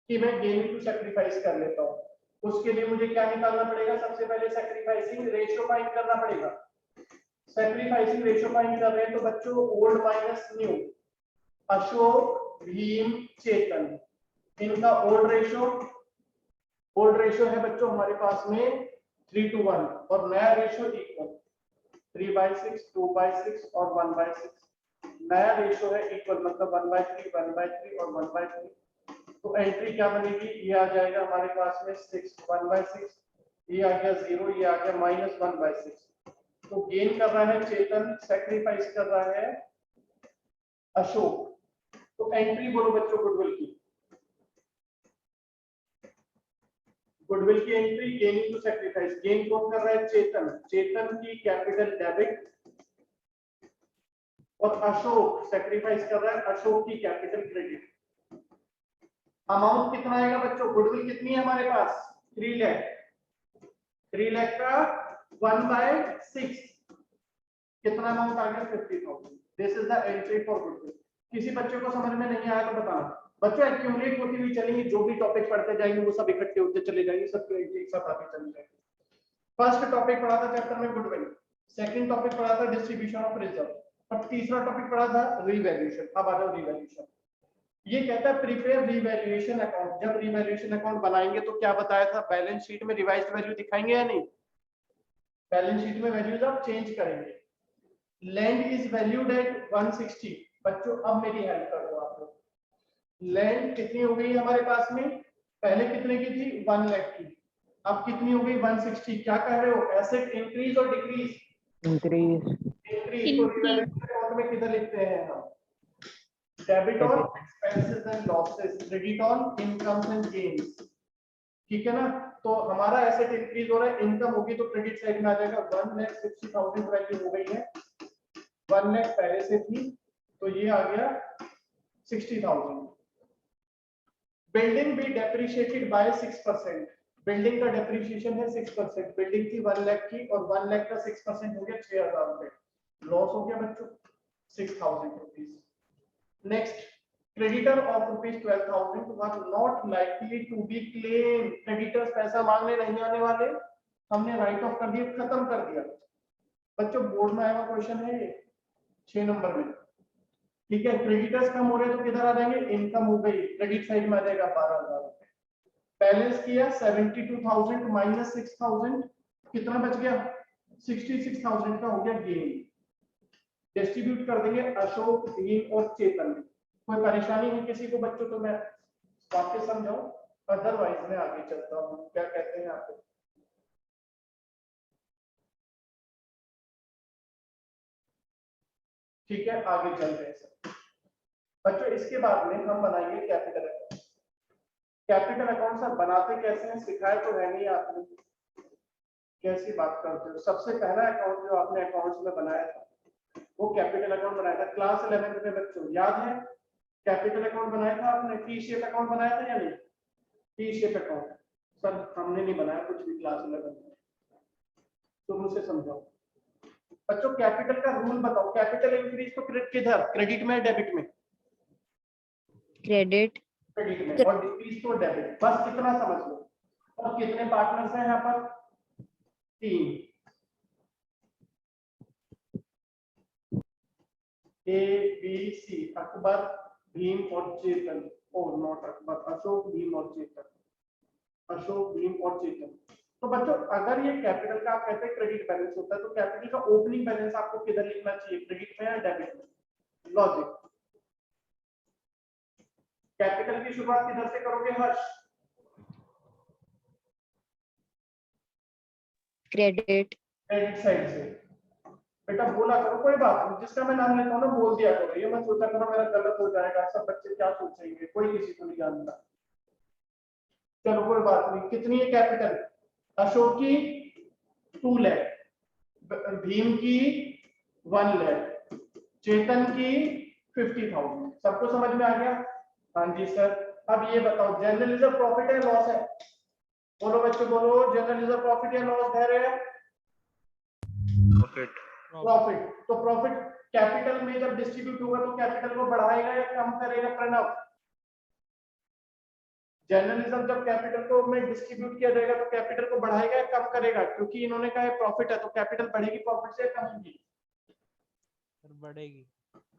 कि मैं गेनिंग टू सैक्रिफाइस कर लेता हूँ। उसके लिए मुझे क्या निकालना पड़ेगा, सबसे पहले सैक्रिफाइसिंग रेशियो फाइंड करना पड़ेगा। सैक्रिफाइसिंग रेशियो फाइंड कर रहे हैं तो बच्चों old minus new, Ashok, Bhim, Chetan, इनका ओल्ड रेशियो है बच्चों हमारे पास में 3:1 और नया रेशियो इक्वल 3/6, 2/6 और 1/6। नया रेशियो है इक्वल मतलब 1/3, 1/3 और 1/3। तो एंट्री क्या बनेगी, ये आ जाएगा हमारे पास में 6, 1/6, ये आ गया 0, ये आ गया -1/6। तो गेन कर रहा है चेतन, सैक्रिफाइस कर रहा है अशोक। तो एंट्री बोलो बच्चों गुडविल की, गुडविल की entry gaining to sacrifice. Gain कौन कर रहा है, चेतन, चेतन की कैपिटल डेबिट और अशोक सैक्रिफाइस कर रहा है अशोक की कैपिटल क्रेडिट। अमाउंट कितना आएगा बच्चों, गुडविल कितनी है हमारे पास 3 लाख, 3 लाख का 1/6 कितना अमाउंट आ गया 50,000। This is the entry for goodwill. किसी बच्चे को समझ में नहीं आया तो बताना। बच्चों एक्यूमुलेट होती हुई चलेंगे, जो भी टॉपिक पढ़ते जाएंगे वो सब इकट्ठे होते चले जाएंगे, सब एक साथ आते चले जाएंगे। फर्स्ट टॉपिक पढ़ा था चैप्टर में गुडविल, सेकंड टॉपिक पढ़ा था डिस्ट्रीब्यूशन ऑफ रिजर्व और तीसरा टॉपिक पढ़ा था रीवैल्यूएशन। अब आ जाओ रीवैल्यूएशन। ये कहता है प्रिपेयर रीवैल्यूएशन अकाउंट। जब रीवैल्यूएशन अकाउंट बनाएंगे तो क्या बताया था, बैलेंस शीट में रिवाइज्ड वैल्यू दिखाएंगे या नहीं, बैलेंस शीट में वैल्यूज आप चेंज करेंगे। Land is valued at 160। बच्चों अब मेरी हेल्प करो आप लोग, लैंड कितनी हो गई हमारे पास में, पहले कितने की थी 1 लाख की, अब कितनी हो गई 160। क्या कह रहे हो, एसेट इंक्रीज और डिक्रीज? इंक्रीज। इंक्रीज। तो रिवैल्यूएशन अकाउंट में किधर लिखते हैं हम? Debit on expenses and losses, credit on incomes and gains. ठीक है ना? तो हमारा एसेट इंक्रीज हो रहा है, इनकम होगी तो क्रेडिट साइड में आ जाएगा। 1,60,000 वैल्यू हो गई है, 1 लाख पहले से थी तो ये आ गया 60,000। बिल्डिंग भी डेप्रिशिएटेड बाय 6%। बिल्डिंग का डेप्रिसिएशन है 6%। बिल्डिंग थी 1 लाख की और 1 लाख का 6% हो गया 6,000 रुपए। लॉस हो गया बच्चों 6,000 rupees. Next, creditor of rupees 12,000 was not likely to be claimed। Creditors पैसा मांगने नहीं आने वाले, हमने राइट ऑफ कर दिया, खत्म कर दिया। बच्चों बोर्ड में आया हुआ क्वेश्चन है ये 6 नंबर में। ठीक है, क्रेडिटर्स कम हो रहे तो किधर आ जाएंगे? इनकम हो गई, क्रेडिट साइड में आ जाएगा 12,000 रुपए। बैलेंस किया 72,000 माइनस 6,000, कितना बच गया? 66,000 का हो गया गेन। डिस्ट्रीब्यूट कर देंगे अशोक, भीम और चेतन। कोई परेशानी है किसी को बच्चों? तो मैं वापस समझाऊं, अदरवाइज मैं आगे चलता हूँ। क्या कहते हैं आपको? ठीक है, आगे चल रहे हैं सर। बच्चों इसके बाद में हम बनाएंगे capital account. Capital account sir बनाते कैसे हैं, सिखाए तो है नहीं आपने। कैसी बात करते हो? सबसे पहला अकाउंट जो आपने अकाउंट्स में बनाया था वो कैपिटल अकाउंट बनाया था क्लास 11th में। बच्चों याद है कैपिटल अकाउंट बनाया था आपने? टी शेप अकाउंट बनाया था या नहीं? टी शेप अकाउंट सर हमने नहीं बनाया कुछ भी क्लास 11 में, तो मुझे समझाओ बच्चों। कैपिटल का रूल बताओ। कैपिटल इंक्रीज तो किधर, क्रेडिट में डेबिट में? क्रेडिट। क्रेडिट में। और डिक्रीज तो डेबिट। बस कितना समझ लो। और कितने पार्टनर्स हैं यहाँ पर? 3, A B C, Akbar, Bheem और चेतन। और नॉट अकबर, अशोक, भीम और चेतन। अशोक, भीम और चेतन। तो बच्चों अगर ये कैपिटल का आप कहते हैं क्रेडिट बैलेंस होता है तो कैपिटल का ओपनिंग बैलेंस आपको किधर लिखना चाहिए, क्रेडिट में या डेबिट में? लॉजिक, कैपिटल की शुरुआत किधर से करोगे हर्ष? क्रेडिट। क्रेडिट साइड से। बेटा बोला करो, कोई बात नहीं, जिसका मैं नाम लेता हूँ ना बोल दिया करो। ये मत सोचा करो मेरा गलत हो जाएगा, सब बच्चे क्या सोचेंगे, कोई किसी को नहीं जानता। चलो कोई बात नहीं। कितनी है कैपिटल? अशोक की 2 लाख, भीम की 1 लाख, चेतन की 50,000। सबको समझ में आ गया? हाँ जी सर। अब ये बताओ जनरल रिजर्व प्रॉफिट है लॉस है? बोलो बच्चों बोलो, जनरल रिजर्व प्रॉफिट या लॉस कह रहे हैं? प्रॉफिट। प्रॉफिट। तो प्रॉफिट कैपिटल में जब डिस्ट्रीब्यूट होगा तो कैपिटल को बढ़ाएगा या कम करेगा? प्रणव, जनरल रिजर्व जब कैपिटल को में डिस्ट्रीब्यूट किया जाएगा तो कैपिटल को बढ़ाएगा या कम करेगा? क्योंकि इन्होंने कहा है प्रॉफिट है तो कैपिटल बढ़ेगी प्रॉफिट से कम होगी? बढ़ेगी।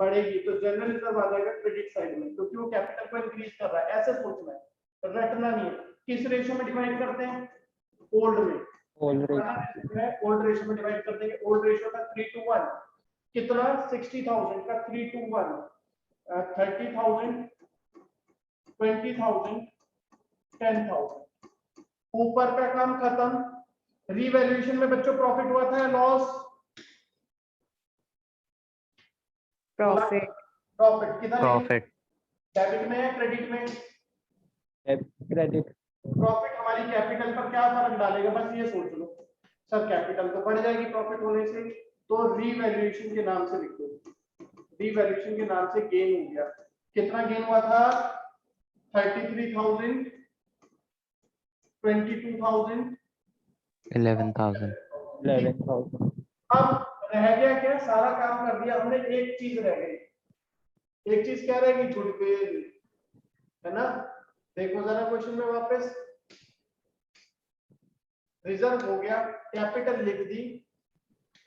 बढ़ेगी। तो जनरल रिजर्व आ जाएगा क्रेडिट साइड में क्योंकि वो कैपिटल को इंक्रीज कर रहा है। ऐसे सोचना है, रटना नहीं है। किस रेशियो में डिवाइड करते हैं? ओल्ड में। ओल्ड रेशियो में डिवाइड कर देंगे। ओल्ड रेशियो का 3:1 कितना? 60,000 का 3:1 30,000 20,000 10,000। ऊपर का काम खत्म। रीवैल्यूएशन में बच्चों प्रॉफिट हुआ था या लॉस? प्रॉफिट। प्रॉफिट किधर है? प्रॉफिट। डेबिट में या क्रेडिट में? क्रेडिट। प्रॉफिट हमारी कैपिटल पर क्या फर्क डालेगा, बस ये सोच लो। सर कैपिटल तो बढ़ जाएगी प्रॉफिट होने से, तो रीवैल्यूएशन के नाम से लिख दो। रीवैल्यूएशन के नाम से गेन हो गया। कितना गेन हुआ था? 33,000 22,000 11,000। अब रह गया क्या? सारा काम कर दिया हमने, एक चीज रह गई। एक चीज क्या रहेगी? गुडविल, है ना? देखो जरा क्वेश्चन में वापस। रिजर्व हो गया, कैपिटल लिख दी,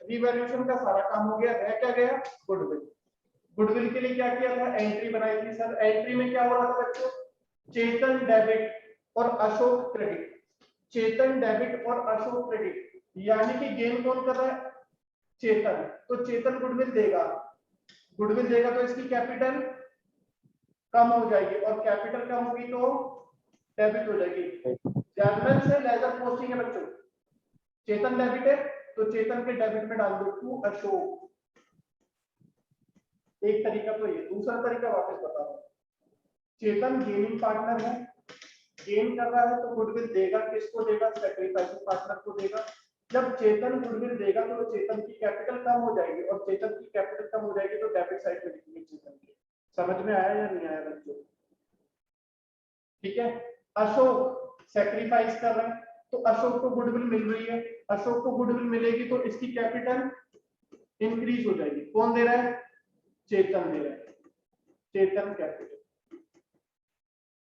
रिवैल्यूएशन का सारा काम हो गया, रह क्या गया? गुडविल। गुडविल के लिए क्या किया था? एंट्री बनाई थी सर। एंट्री में क्या हो रहा था बच्चों? चेतन डेबिट और अशोक क्रेडिट। चेतन डेबिट और अशोक क्रेडिट, यानी कि गेन कौन कर रहा है? चेतन। तो चेतन गुडविल देगा, गुडविल देगा तो इसकी कैपिटल कम हो जाएगी और कैपिटल कम होगी तो डेबिट हो जाएगी। जर्नल से लेजर पोस्टिंग है बच्चों, चेतन डेबिट है तो चेतन के डेबिट में डाल दो टू अशोक। एक तरीका तो ये, दूसरा तरीका वापस बता रहा हूं। चेतन गेनिंग पार्टनर है, गेन कर रहा है तो गुडविल देगा, किसको देगा? सैक्रिफाइसिंग पार्टनर को देगा। जब चेतन गुडविल देगा तो चेतन की कैपिटल कम हो जाएगी, और चेतन की कैपिटल कम हो जाएगी तो डेबिट साइड में लिखेंगे चेतन की। समझ में आया या नहीं आया बच्चों? ठीक है। अशोक सैक्रिफाइस कर रहे हैं तो अशोक को गुडविल मिल रही है, अशोक को गुडविल मिलेगी तो इसकी कैपिटल इंक्रीज हो जाएगी। कौन दे रहा है? चेतन दे रहा है, चेतन कैपिटल।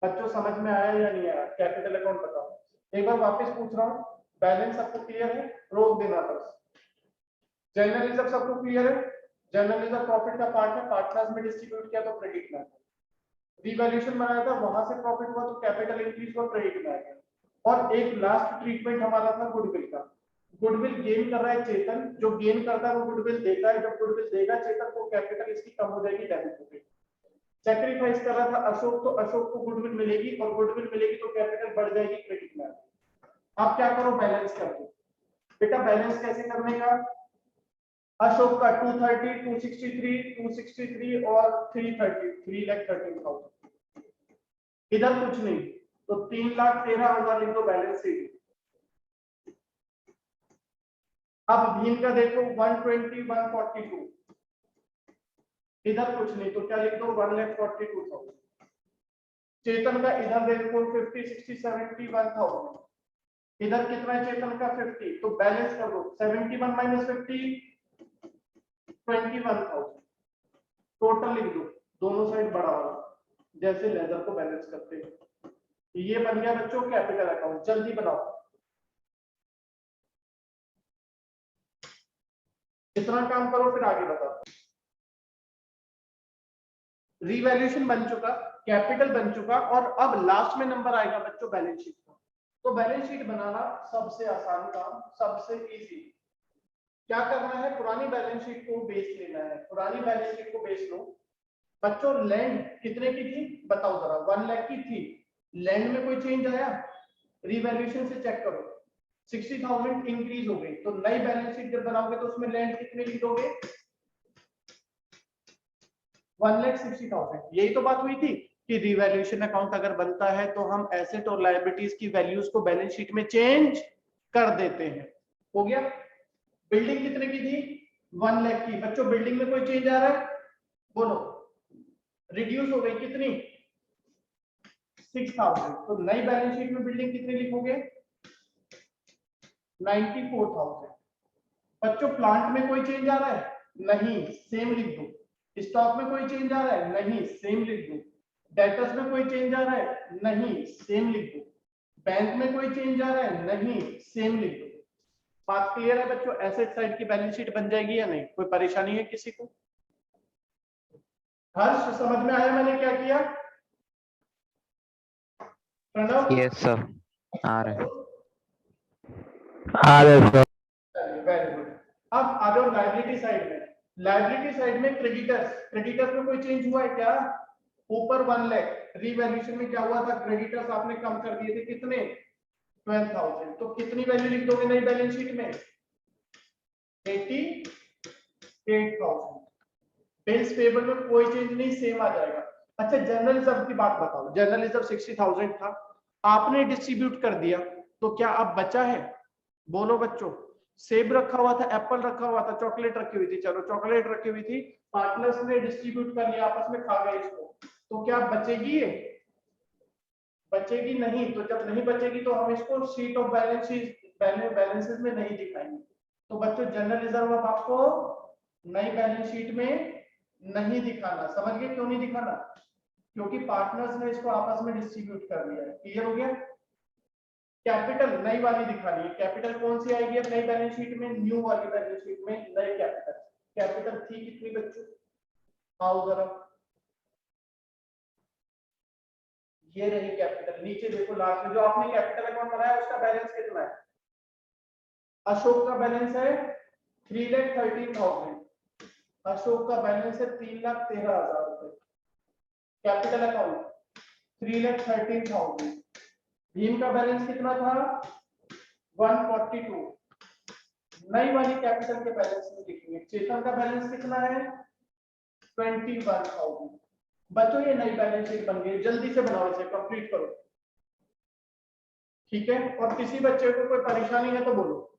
बच्चों समझ में आया या नहीं आया? कैपिटल अकाउंट बताओ। एक बार वापस पूछ रहा हूं, बैलेंस सबको क्लियर है? रोक देना बस। जनरल रिजर्व सबको क्लियर है? जनरल रिजर्व प्रॉफिट का पार्ट है, पार्टनर्स में डिस्ट्रीब्यूट किया तो क्रेडिट में। रिवैल्यूएशन बनाया था, वहां से प्रॉफिट हुआ तो कैपिटल इंक्रीज हुआ, क्रेडिट में आ गया। और एक लास्ट ट्रीटमेंट हमारा था गुडविल का। गुडविल गेन कर रहा है चेतन, जो गेन करता है वो गुडविल देता है, जब गुडविल देगा चेतन तो कैपिटल इसकी कम हो जाएगी, डेबिट हो गई। सैक्रिफाइस कर रहा था अशोक, तो अशोक को गुडविल मिलेगी, और गुडविल मिलेगी तो कैपिटल बढ़ जाएगी, क्रेडिट में। आप क्या करो, बैलेंस कर दो बेटा। बैलेंस कैसे करने का? अशोक का 230, 263, 263 और 330, 3,13,000। इधर कुछ नहीं तो 3,13,000 लिख दो बैलेंस शीट। अब भीम का देखो 120, 142, इधर कुछ नहीं तो क्या लिख दो? 1,42,000। चेतन का इधर देखो 50, 60, 70, 1,000। इधर कितना है चेतन का? 50, तो बैलेंस कर दो 71 माइनस 50, 21,000। टोटल लिख दो, दोनों साइड बड़ा वाला, जैसे लेजर को बैलेंस करते हैं। ये बन गया बच्चों कैपिटल अकाउंट। जल्दी बनाओ, इतना काम करो फिर आगे बताओ। रिवैल्यूएशन बन चुका, कैपिटल बन चुका, और अब लास्ट में नंबर आएगा बच्चों बैलेंस शीट का। तो बैलेंस शीट बनाना सबसे आसान काम, सबसे इजी। क्या करना है? पुरानी बैलेंस शीट को बेस लेना है। पुरानी बैलेंस शीट को बेस लो बच्चों। लैंड कितने की थी बताओ जरा? 1 लाख की थी। लैंड में कोई चेंज आया? रिवैल्यूएशन से चेक करो, 60,000 इंक्रीज हो गई। तो नई बैलेंस शीट जब बनाओगे तो उसमें लैंड कितने लिख दोगे? 1,60,000। यही तो बात हुई थी कि रिवैल्यूएशन अकाउंट अगर बनता है तो हम एसेट और लायबिलिटीज की वैल्यूज को बैलेंस शीट में चेंज कर देते हैं। हो गया। बिल्डिंग कितने की थी? 1 लाख की। बच्चों बिल्डिंग में कोई चेंज आ रहा है? बोलो। रिड्यूस हो गई कितनी? 6,000। तो नई बैलेंस शीट में बिल्डिंग कितनी लिखोगे? 94,000। बच्चों प्लांट में कोई चेंज आ रहा है? नहीं, सेम लिख दो। स्टॉक में कोई चेंज आ रहा है? नहीं, सेम लिख दो। डेटर्स में कोई चेंज आ रहा है? नहीं, सेम लिख दो। बैंक में कोई चेंज आ रहा है? नहीं, सेम लिख दो। बात क्लियर है बच्चों? एसेट साइड की बैलेंस शीट बन जाएगी या नहीं? कोई परेशानी है किसी को? हर्ष समझ में आया मैंने क्या किया? प्रणव? यस सर, आ रहे वेरी गुड। अब आ जाओ लायबिलिटी साइड में। लायबिलिटी साइड में क्रेडिटर्स, क्रेडिटर्स में कोई चेंज हुआ है क्या? ऊपर 1 लाख। रिवैल्यूएशन में क्या हुआ था? क्रेडिटर्स आपने कम कर दिए थे, कितने? 12,000। तो कितनी वैल्यू लिख दोगे नई बैलेंस शीट में? 88,000। बिल्स पेबल में कोई चेंज नहीं, सेम आ जाएगा। अच्छा जनरल रिजर्व की बात बताओ। जनरल रिजर्व 60,000 था, आपने डिस्ट्रीब्यूट कर दिया तो क्या अब बचा है? बोलो बच्चों। सेब रखा हुआ था, एप्पल रखा हुआ था, चॉकलेट रखी हुई थी, चलो चॉकलेट रखी हुई थी, पार्टनर्स ने डिस्ट्रीब्यूट कर लिया, आपस में खा गए इसको, तो क्या बचेगी ये? बचेगी नहीं। तो जब नहीं बचेगी तो हम इसको शीट ऑफ बैलेंस बैलेंसेस में नहीं दिखाएंगे। तो बच्चों जनरल रिजर्व अब आपको नई बैलेंस शीट में नहीं दिखाना। समझ गए क्यों नहीं दिखाना? क्योंकि पार्टनर्स ने इसको आपस में डिस्ट्रीब्यूट कर लिया है। क्लियर हो गया? कैपिटल नई वाली दिखानी है। कैपिटल कौन सी आएगी अब नई बैलेंस शीट में? न्यू वाली बैलेंस शीट में नई कैपिटल। कैपिटल थी कितनी बच्चों? आओ जरा, ये रही कैपिटल। नीचे देखो लास्ट में जो आपने कैपिटल अकाउंट बनाया उसका बैलेंस कितना है? अशोक का बैलेंस है 3,13,000। अशोक का बैलेंस है 3,13,000 रुपए। Capital account 3,13,000। भीम का बैलेंस कितना था 142। नई वाली कैपिटल के बैलेंस में लिखेंगे। चेतन का बैलेंस कितना है 21,000। बच्चों ये नई बैलेंस शीट बन गई, जल्दी से बनाओ, इसे कंप्लीट करो। ठीक है, और किसी बच्चे को कोई परेशानी है तो बोलो।